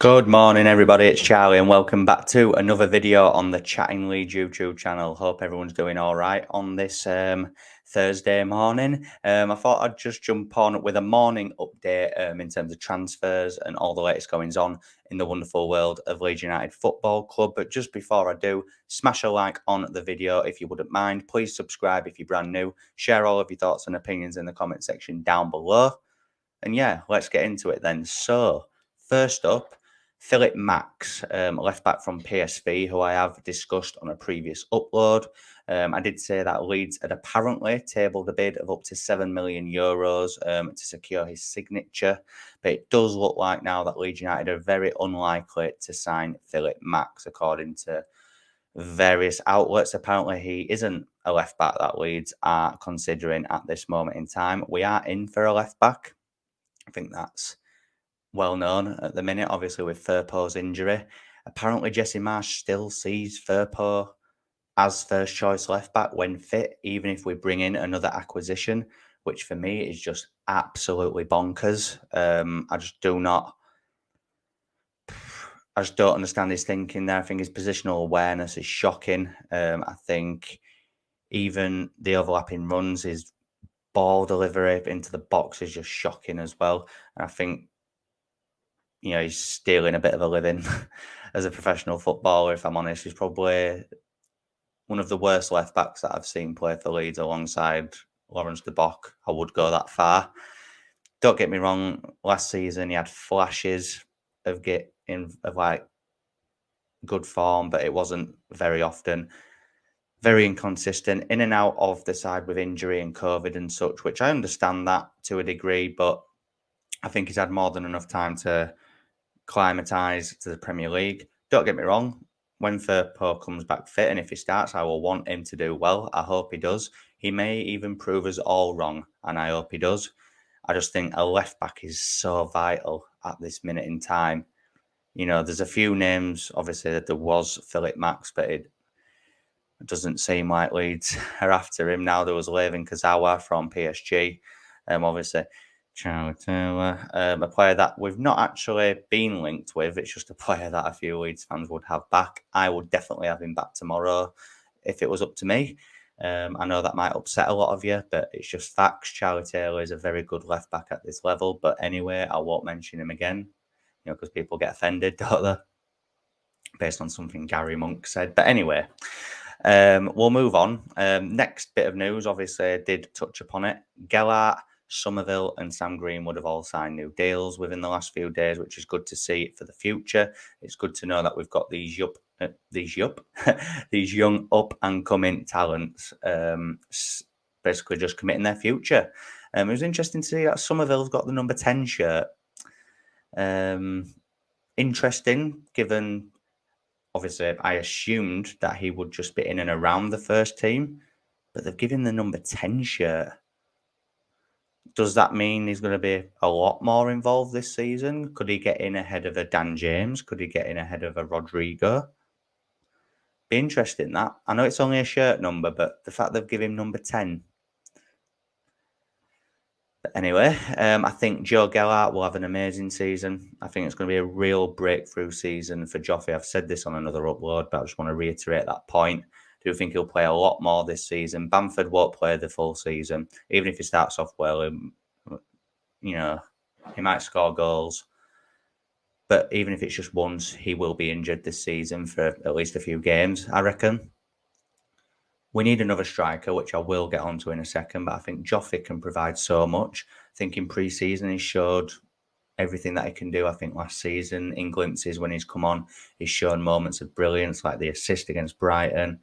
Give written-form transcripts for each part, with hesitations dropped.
Good morning, everybody. It's Charlie, and welcome back to another video on the Chatting Leeds YouTube channel. Hope everyone's doing all right on this Thursday morning. I thought I'd just jump on with a morning update in terms of transfers and all the latest goings on in the wonderful world of Leeds United Football Club. But just before I do, smash a like on the video if you wouldn't mind. Please subscribe if you're brand new. Share all of your thoughts and opinions in the comment section down below. And yeah, let's get into it then. So, first up, Maxx, left back from PSV, who I have discussed on a previous upload. I did say that Leeds had apparently tabled a bid of up to €7 million to secure his signature. But it does look like now that Leeds United are very unlikely to sign Maxx, according to various outlets. Apparently, he isn't a left back that Leeds are considering at this moment in time. We are in for a left back. I think that's well known at the minute, obviously with Firpo's injury. Apparently, Jesse Marsch still sees Firpo as first choice left back when fit, even if we bring in another acquisition, which for me is just absolutely bonkers. I just don't understand his thinking there. I think his positional awareness is shocking. I think even the overlapping runs, his ball delivery into the box is just shocking as well. And I think, he's stealing a bit of a living as a professional footballer, if I'm honest. He's probably one of the worst left backs that I've seen play for Leeds alongside Lawrence de Bock. I would go that far. Don't get me wrong, last season he had flashes of good form, but it wasn't very often. Very inconsistent, in and out of the side with injury and COVID and such, which I understand that to a degree, but I think he's had more than enough time to climatise to the Premier League. Don't get me wrong, when Firpo comes back fit and if he starts, I will want him to do well. I hope he does. He may even prove us all wrong, and I hope he does. I just think a left back is so vital at this minute in time. There's a few names, obviously, that there was Maxx, but it doesn't seem like Leeds are after him now. There was Levin Kazawa from PSG, obviously Charlie Taylor, a player that we've not actually been linked with. It's just a player that a few Leeds fans would have back. I would definitely have him back tomorrow if it was up to me. I know that might upset a lot of you, but it's just facts. Charlie Taylor is a very good left back at this level. But anyway, I won't mention him again, because people get offended, don't they? Based on something Gary Monk said. But anyway, we'll move on. Next bit of news, obviously, I did touch upon it. Gelhardt, Somerville and Sam Greenwood have all signed new deals within the last few days, which is good to see for the future. It's good to know that we've got these young up and coming talents, basically just committing their future. It was interesting to see that Somerville's got the number 10 shirt. Interesting, given obviously I assumed that he would just be in and around the first team, but they've given the number 10 shirt. Does that mean he's going to be a lot more involved this season? Could he get in ahead of a Dan James? Could he get in ahead of a Rodrigo? Be interesting that. I know it's only a shirt number, but the fact they've given him number 10. But anyway, I think Joe Gelhardt will have an amazing season. I think it's going to be a real breakthrough season for Joffrey. I've said this on another upload, but I just want to reiterate that point. I do think he'll play a lot more this season. Bamford won't play the full season. Even if he starts off well, he might score goals. But even if it's just once, he will be injured this season for at least a few games, I reckon. We need another striker, which I will get onto in a second, but I think Joffrey can provide so much. I think in pre-season he showed everything that he can do. I think last season, in glimpses when he's come on, he's shown moments of brilliance, like the assist against Brighton.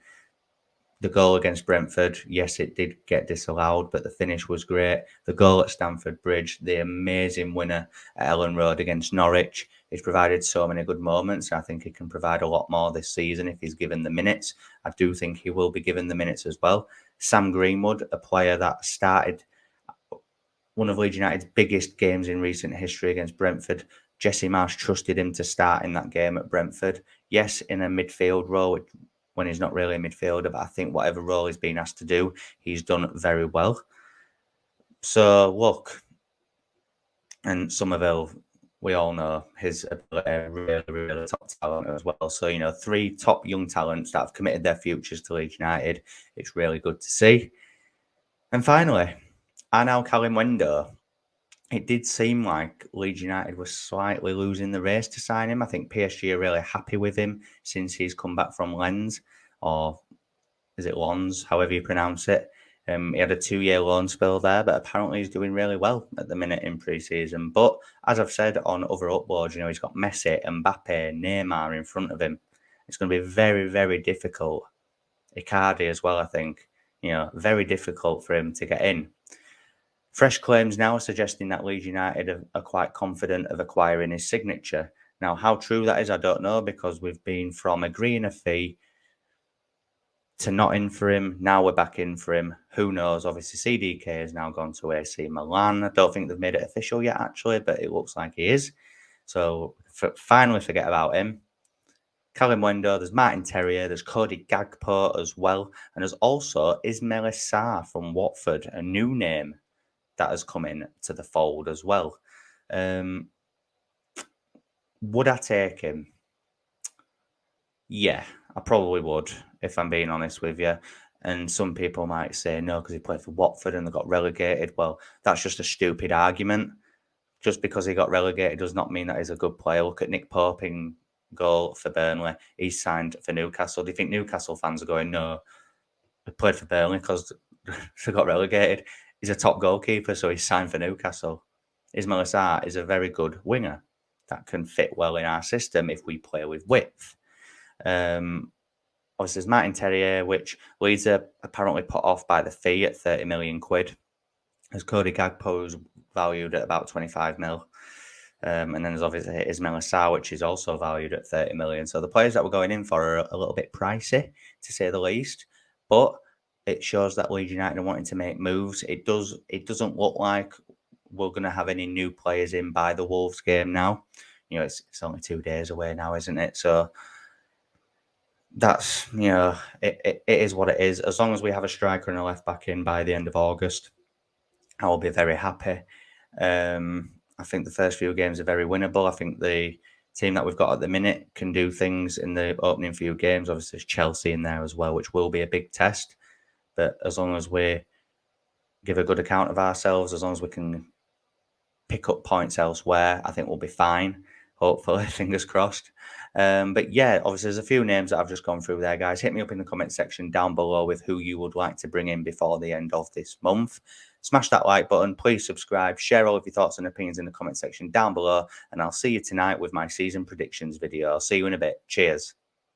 The goal against Brentford, yes, it did get disallowed, but the finish was great. The goal at Stamford Bridge, the amazing winner at Ellen Road against Norwich. He's provided so many good moments. I think he can provide a lot more this season if he's given the minutes. I do think he will be given the minutes as well. Sam Greenwood, a player that started one of Leeds United's biggest games in recent history against Brentford. Jesse Marsch trusted him to start in that game at Brentford. Yes, in a midfield role, when he's not really a midfielder, but I think whatever role he's been asked to do, he's done very well. So, look, and Somerville, we all know his ability, really, really top talent as well. So, you know, 3 top young talents that have committed their futures to Leeds United. It's really good to see. And finally, Kalimuendo. It did seem like Leeds United was slightly losing the race to sign him. I think PSG are really happy with him since he's come back from Lens, or is it Lons, however you pronounce it. He had a 2-year loan spell there, but apparently he's doing really well at the minute in pre-season. But as I've said on other uploads, you know, he's got Messi, Mbappe, Neymar in front of him. It's going to be very, very difficult. Icardi as well, I think. You know, very difficult for him to get in. Fresh claims now are suggesting that Leeds United are quite confident of acquiring his signature. Now, how true that is, I don't know, because we've been from agreeing a fee to not in for him. Now we're back in for him. Who knows? Obviously, CDK has now gone to AC Milan. I don't think they've made it official yet, actually, but it looks like he is. So finally forget about him. Kalimuendo, there's Martin Terrier, there's Cody Gagpo as well, and there's also Ismaila Sarr from Watford, a new name that has come in to the fold as well. Would I take him? Yeah, I probably would, if I'm being honest with you. And some people might say no, because he played for Watford and they got relegated. Well, that's just a stupid argument. Just because he got relegated does not mean that he's a good player. Look at Nick Pope in goal for Burnley. He's signed for Newcastle. Do you think Newcastle fans are going, no, he played for Burnley because they got relegated? He's a top goalkeeper, so he's signed for Newcastle. Ismaila Sarr is a very good winger that can fit well in our system if we play with width. Obviously, there's Martin Terrier, which Leeds are apparently put off by the fee at 30 million quid. As Cody Gagpo is valued at about 25 mil. And then there's obviously Ismaila Sarr, which is also valued at 30 million. So the players that we're going in for are a little bit pricey, to say the least. But it shows that Leeds United are wanting to make moves. It doesn't look like we're going to have any new players in by the Wolves game now. You know, it's only 2 days away now, isn't it? So that's, you know, it is what it is. As long as we have a striker and a left back in by the end of August, I will be very happy. I think the first few games are very winnable. I think the team that we've got at the minute can do things in the opening few games. Obviously, there's Chelsea in there as well, which will be a big test. But as long as we give a good account of ourselves, as long as we can pick up points elsewhere, I think we'll be fine. Hopefully, fingers crossed. But yeah, obviously, there's a few names that I've just gone through there, guys. Hit me up in the comment section down below with who you would like to bring in before the end of this month. Smash that like button. Please subscribe. Share all of your thoughts and opinions in the comment section down below. And I'll see you tonight with my season predictions video. I'll see you in a bit. Cheers.